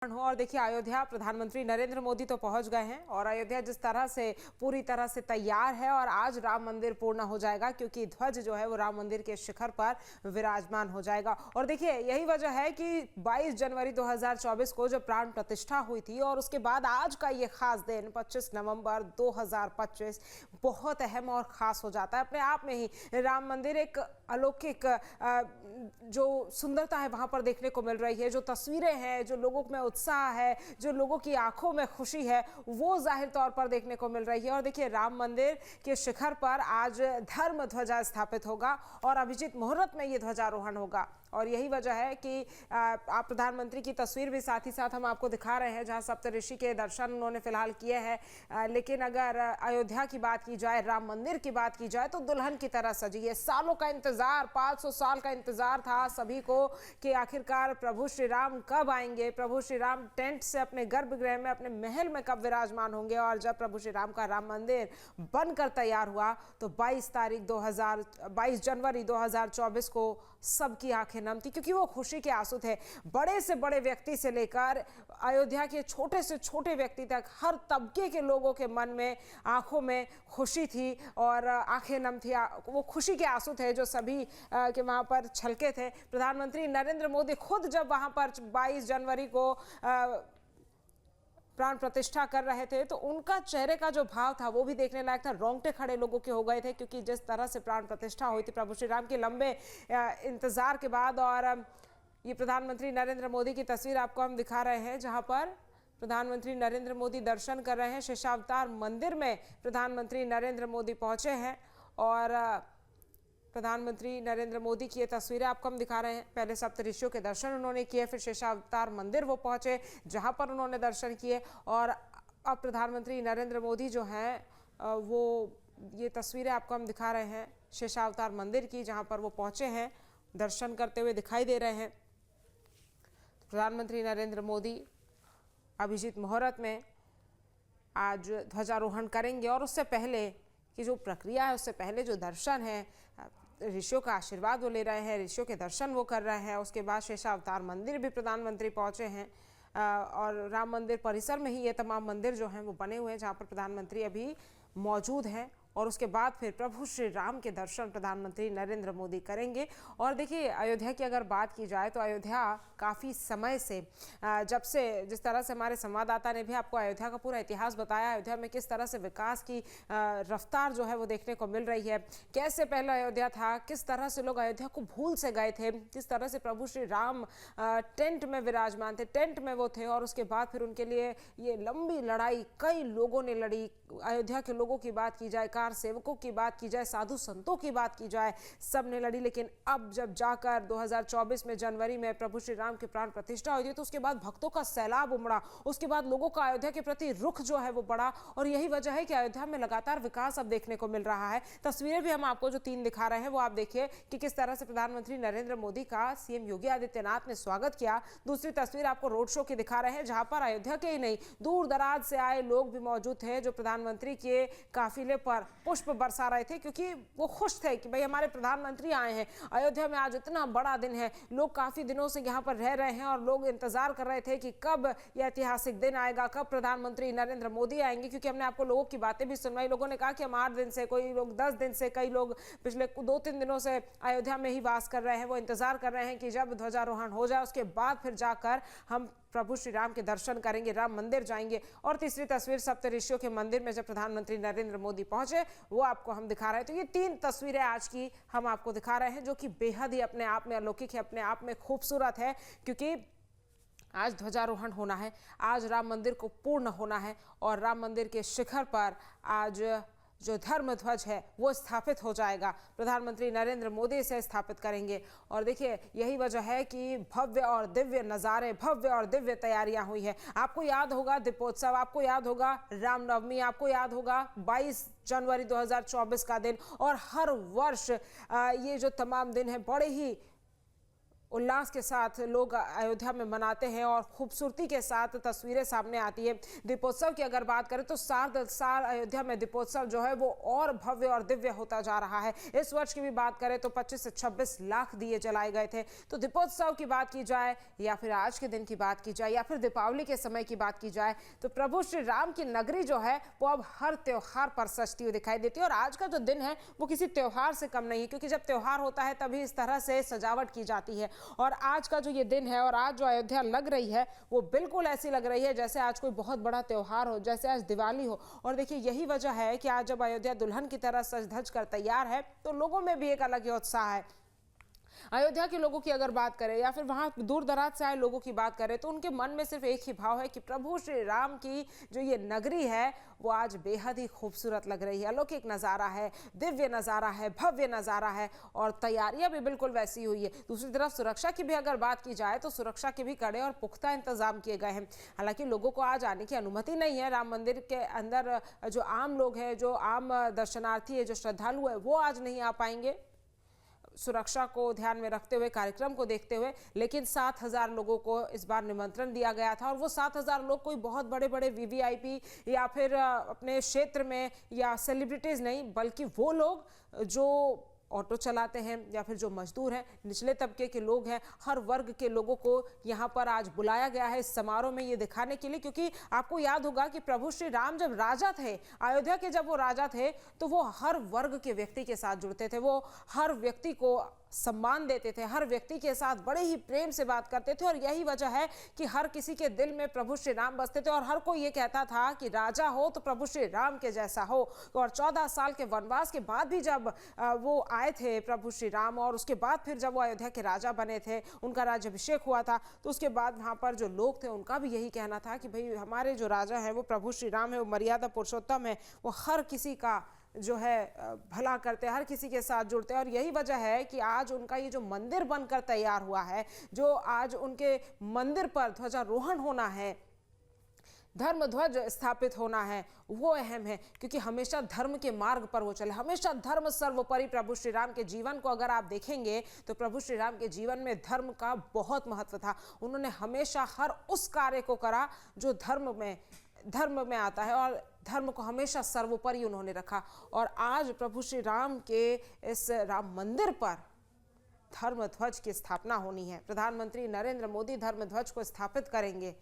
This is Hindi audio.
हो। और देखिए, अयोध्या प्रधानमंत्री नरेंद्र मोदी तो पहुंच गए हैं और अयोध्या जिस तरह से पूरी तरह से तैयार है और आज राम मंदिर पूर्ण हो जाएगा क्योंकि ध्वज जो है वो राम मंदिर के शिखर पर विराजमान हो जाएगा। और देखिए, यही वजह है कि 22 जनवरी 2024 को जब प्राण प्रतिष्ठा हुई थी और उसके बाद आज का ये खास दिन 25 नवंबर 2025 बहुत अहम और खास हो जाता है। अपने आप में ही राम मंदिर एक अलौकिक जो सुंदरता है वहां पर देखने को मिल रही है, जो तस्वीरें हैं, जो लोगों में उत्साह है, जो लोगों की आंखों में खुशी है, वो जाहिर तौर पर देखने को मिल रही है। और देखिए, राम मंदिर के शिखर पर आज धर्म ध्वजा स्थापित होगा और अभिजीत मुहूर्त में ये ध्वजारोहण होगा। और यही वजह है कि आप प्रधानमंत्री की तस्वीर भी साथ ही साथ हम आपको दिखा रहे हैं जहां सप्तऋषि के दर्शन उन्होंने फिलहाल किए हैं। लेकिन अगर अयोध्या की बात की जाए, राम मंदिर की बात की जाए, तो दुल्हन की तरह सजी है। सालों का इंतजार, 500 साल का इंतजार था सभी को कि आखिरकार प्रभु श्री राम कब आएंगे, प्रभु श्री राम टेंट से अपने गर्भगृह में, अपने महल में कब विराजमान होंगे। और जब प्रभु श्री राम का राम मंदिर बनकर तैयार हुआ तो 22 जनवरी 2024 को सबकी आंखें नम थी, क्योंकि वो खुशी के आंसू थे। बड़े से बड़े व्यक्ति से लेकर अयोध्या के छोटे से छोटे व्यक्ति तक हर तबके के लोगों के मन में, आंखों में खुशी थी और आंखें नम थी। वो खुशी के आंसू थे जो सभी के वहां पर छलके थे। प्रधानमंत्री नरेंद्र मोदी खुद जब वहां पर 22 जनवरी को प्राण प्रतिष्ठा कर रहे थे तो उनका चेहरे का जो भाव था वो भी देखने लायक था। रोंगटे खड़े लोगों के हो गए थे, क्योंकि जिस तरह से प्राण प्रतिष्ठा हुई थी प्रभु श्री राम के लंबे इंतजार के बाद। और ये प्रधानमंत्री नरेंद्र मोदी की तस्वीर आपको हम दिखा रहे हैं जहां पर प्रधानमंत्री नरेंद्र मोदी दर्शन कर रहे हैं। शेषावतार मंदिर में प्रधानमंत्री नरेंद्र मोदी पहुंचे हैं और प्रधानमंत्री नरेंद्र मोदी की ये तस्वीरें आपको हम दिखा रहे हैं। पहले सप्तऋषियों के दर्शन उन्होंने किए, फिर शेषावतार मंदिर वो पहुंचे जहां पर उन्होंने दर्शन किए। और अब प्रधानमंत्री नरेंद्र मोदी जो हैं वो ये तस्वीरें आपको हम दिखा रहे हैं शेषावतार मंदिर की, जहां पर वो पहुंचे हैं, दर्शन करते हुए दिखाई दे रहे हैं। प्रधानमंत्री नरेंद्र मोदी अभिजीत मुहूर्त में आज ध्वजारोहण करेंगे और उससे पहले की जो प्रक्रिया है, उससे पहले जो दर्शन है, ऋषियों का आशीर्वाद वो ले रहे हैं, ऋषियों के दर्शन वो कर रहे हैं। उसके बाद शेषावतार मंदिर भी प्रधानमंत्री पहुंचे हैं और राम मंदिर परिसर में ही ये तमाम मंदिर जो हैं वो बने हुए हैं जहां पर प्रधानमंत्री अभी मौजूद हैं। और उसके बाद फिर प्रभु श्री राम के दर्शन प्रधानमंत्री नरेंद्र मोदी करेंगे। और देखिए, अयोध्या की अगर बात की जाए तो अयोध्या काफ़ी समय से, जब से, जिस तरह से हमारे संवाददाता ने भी आपको अयोध्या का पूरा इतिहास बताया, अयोध्या में किस तरह से विकास की रफ्तार जो है वो देखने को मिल रही है। कैसे पहला अयोध्या था, किस तरह से लोग अयोध्या को भूल से गए थे, किस तरह से प्रभु श्री राम टेंट में विराजमान थे, टेंट में वो थे। और उसके बाद फिर उनके लिए ये लंबी लड़ाई कई लोगों ने लड़ी। अयोध्या के लोगों की बात की जाए, कार सेवकों की बात की जाए, साधु संतों की बात की जाए, सब ने लड़ी। लेकिन अब जब जाकर 2024 में जनवरी में प्रभु श्री राम की प्राण प्रतिष्ठा हुई थी तो उसके बाद भक्तों का सैलाब उमड़ा, उसके बाद लोगों का अयोध्या के प्रति रुख जो है वो बढ़ा। और यही वजह है कि अयोध्या में लगातार विकास अब देखने को मिल रहा है। तस्वीरें भी हम आपको जो 3 दिखा रहे हैं वो आप देखिए कि किस तरह से प्रधानमंत्री नरेंद्र मोदी का सीएम योगी आदित्यनाथ ने स्वागत किया। दूसरी तस्वीर आपको रोड शो की दिखा रहे हैं जहां पर अयोध्या के ही नहीं, दूर दराज से आए लोग भी मौजूद थे जो प्रधानमंत्री के काफिले पर पुष्प बरसा रहे थे, क्योंकि वो खुश थे कि भाई हमारे प्रधानमंत्री आए हैं। अयोध्या में आज इतना बड़ा दिन है, लोग काफी दिनों से यहाँ पर रह रहे हैं और लोग इंतजार कर रहे थे कि कब यह ऐतिहासिक दिन आएगा, कब प्रधानमंत्री नरेंद्र मोदी आएंगे। क्योंकि हमने आपको लोगों की बातें भी सुनवाई, लोगों ने कहा कि हम 8 दिन से, कोई लोग 10 दिन से, कई लोग पिछले 2-3 दिनों से अयोध्या में ही वास कर रहे हैं। वो इंतजार कर रहे हैं कि जब ध्वजारोहण हो जाए उसके बाद फिर जाकर हम प्रभु श्री राम के दर्शन करेंगे, राम मंदिर जाएंगे। और तीसरी तस्वीर सप्तऋषियों के मंदिर में जब प्रधानमंत्री नरेंद्र मोदी पहुंचे वो आपको हम दिखा रहे हैं। तो ये 3 तस्वीरें आज की हम आपको दिखा रहे हैं जो कि बेहद ही अपने आप में अलौकिक है, अपने आप में खूबसूरत है, क्योंकि आज ध्वजारोहण होना है, आज राम मंदिर को पूर्ण होना है और राम मंदिर के शिखर पर आज जो धर्म ध्वज है वो स्थापित हो जाएगा। प्रधानमंत्री नरेंद्र मोदी इसे स्थापित करेंगे। और देखिए, यही वजह है कि भव्य और दिव्य नज़ारे, भव्य और दिव्य तैयारियां हुई है। आपको याद होगा दीपोत्सव, आपको याद होगा रामनवमी, आपको याद होगा 22 जनवरी 2024 का दिन। और हर वर्ष ये जो तमाम दिन है बड़े ही उल्लास के साथ लोग अयोध्या में मनाते हैं और खूबसूरती के साथ तस्वीरें सामने आती है। दीपोत्सव की अगर बात करें तो साल अयोध्या में दीपोत्सव जो है वो और भव्य और दिव्य होता जा रहा है। इस वर्ष की भी बात करें तो 25 से 26 लाख दिए जलाए गए थे। तो दीपोत्सव की बात की जाए या फिर आज के दिन की बात की जाए या फिर दीपावली के समय की बात की जाए तो प्रभु श्री राम की नगरी जो है वो अब हर त्योहार पर सजती हुई दिखाई देती है। और आज का जो दिन है वो किसी त्योहार से कम नहीं है, क्योंकि जब त्योहार होता है तभी इस तरह से सजावट की जाती है। और आज का जो ये दिन है और आज जो अयोध्या लग रही है वो बिल्कुल ऐसी लग रही है जैसे आज कोई बहुत बड़ा त्योहार हो, जैसे आज दिवाली हो। और देखिए यही वजह है कि आज जब अयोध्या दुल्हन की तरह सज धज कर तैयार है तो लोगों में भी एक अलग ही उत्साह है। अयोध्या के लोगों की अगर बात करें या फिर वहां दूर दराज से आए लोगों की बात करें तो उनके मन में सिर्फ एक ही भाव है कि प्रभु श्री राम की जो ये नगरी है वो आज बेहद ही खूबसूरत लग रही है। अलौकिक नज़ारा है, दिव्य नज़ारा है, भव्य नज़ारा है और तैयारियां भी बिल्कुल वैसी हुई है। दूसरी तरफ सुरक्षा की भी अगर बात की जाए तो सुरक्षा के भी कड़े और पुख्ता इंतजाम किए गए हैं। हालांकि लोगों को आज आने की अनुमति नहीं है राम मंदिर के अंदर। जो आम लोग हैं, जो आम दर्शनार्थी है, जो श्रद्धालु है, वो आज नहीं आ पाएंगे सुरक्षा को ध्यान में रखते हुए, कार्यक्रम को देखते हुए। लेकिन 7,000 लोगों को इस बार निमंत्रण दिया गया था और वो 7,000 लोग कोई बहुत बड़े बड़े वीवीआईपी या फिर अपने क्षेत्र में या सेलिब्रिटीज नहीं, बल्कि वो लोग जो ऑटो चलाते हैं या फिर जो मजदूर हैं, निचले तबके के लोग हैं, हर वर्ग के लोगों को यहाँ पर आज बुलाया गया है इस समारोह में ये दिखाने के लिए। क्योंकि आपको याद होगा कि प्रभु श्री राम जब राजा थे, अयोध्या के जब वो राजा थे तो वो हर वर्ग के व्यक्ति के साथ जुड़ते थे, वो हर व्यक्ति को सम्मान देते थे, हर व्यक्ति के साथ बड़े ही प्रेम से बात करते थे। और यही वजह है कि हर किसी के दिल में प्रभु श्री राम बसते थे और हर कोई ये कहता था कि राजा हो तो प्रभु श्री राम के जैसा हो। और 14 साल के वनवास के बाद भी जब वो आए थे प्रभु श्री राम और उसके बाद फिर जब वो अयोध्या के राजा बने थे, उनका राज्याभिषेक हुआ था, तो उसके बाद वहाँ पर जो लोग थे उनका भी यही कहना था कि भाई हमारे जो राजा हैं वो प्रभु श्री राम है, वो मर्यादा पुरुषोत्तम है, वो हर किसी का जो है भला करते हैं, हर किसी के साथ जुड़ते हैं। और यही वजह है कि आज उनका ये जो मंदिर बनकर तैयार हुआ है, जो आज उनके मंदिर पर ध्वजारोहण होना है, धर्म ध्वज स्थापित होना है, वो अहम है। क्योंकि हमेशा धर्म के मार्ग पर वो चले, हमेशा धर्म सर्वोपरि। प्रभु श्री राम के जीवन को अगर आप देखेंगे तो प्रभु श्री राम के जीवन में धर्म का बहुत महत्व था। उन्होंने हमेशा हर उस कार्य को करा जो धर्म में आता है और धर्म को हमेशा सर्वोपरि उन्होंने रखा। और आज प्रभु श्री राम के इस राम मंदिर पर धर्म ध्वज की स्थापना होनी है। प्रधानमंत्री नरेंद्र मोदी धर्म ध्वज को स्थापित करेंगे